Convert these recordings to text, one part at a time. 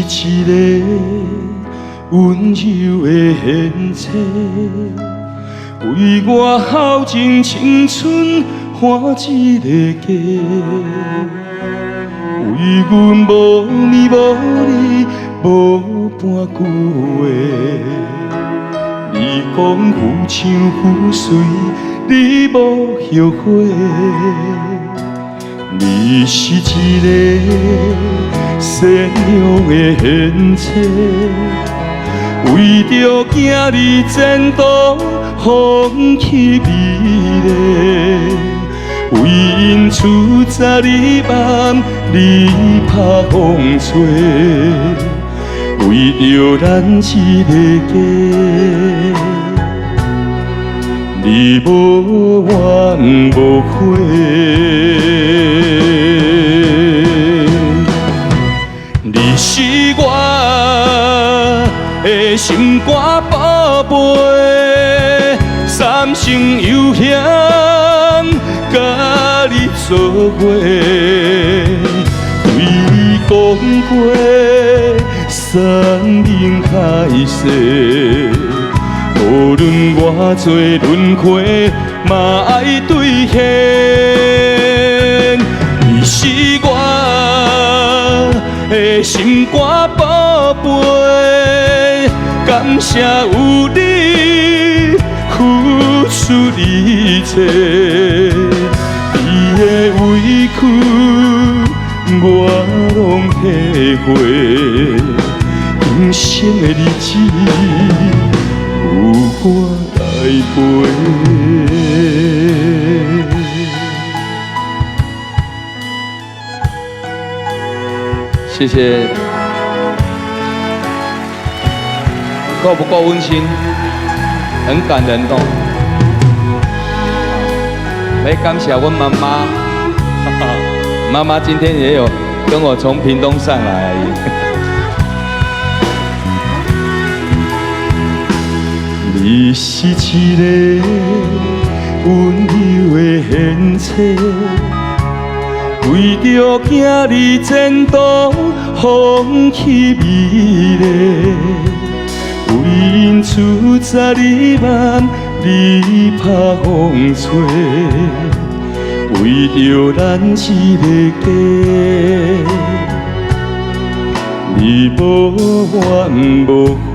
一个温柔的现切，为我孝尽青春换一个家。为阮无眠无你无半句话，你讲浮像浮水，你无后悔。你是一个善良的贤妻，为着囝儿前途放弃美丽。为因出早日晚，你拍风吹，为着咱一个家，你无怨无悔。你是我的心肝宝贝，三生有幸。甲你做伙，对你讲过，生命开始，无论偌多轮回，嘛爱兑现。你是我的心肝宝贝，感谢有你付出一切。你的委屈，我拢体会。今生的日子，有我来陪。谢谢，够不够温馨？很感人哦。来感谢我妈妈，妈妈今天也有跟我从屏东上来。你是一个温柔的贤妻，为着囝儿前途放弃美丽，为因出早日晚。你拍风吹，为着咱一个家，你无怨无悔。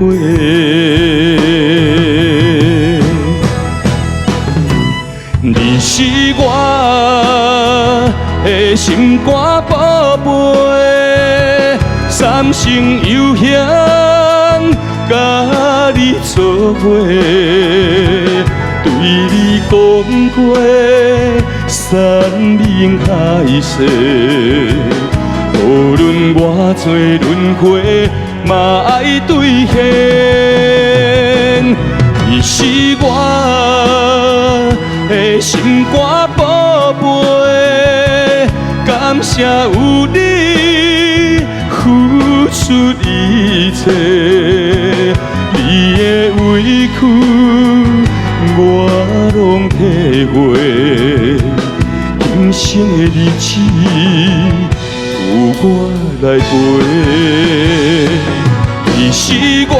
你是我的心肝宝贝，三生有幸甲你做伙。对你讲过，生命开始，无论偌多轮回，嘛爱兑现。你是我的心肝宝贝，感谢有你付出一切，你的委屈。我拢体会，今生的日子有我来陪。你是我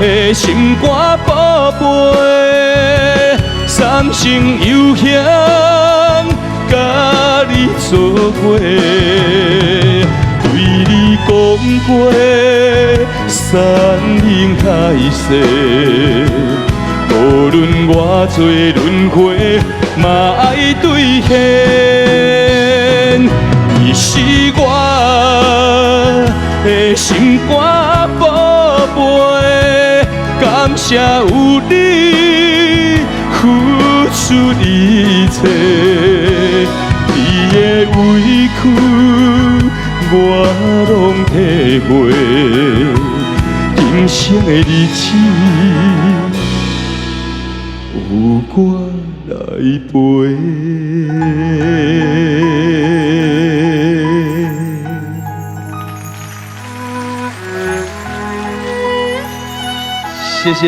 的心肝宝贝，三生有幸甲你做伙，对你讲过，生命开始。无论偌多轮回，嘛爱兑现。你是我的心肝宝贝，感谢有你付出一切。你的委屈，我拢体会。今生的日子。有我来陪。谢谢。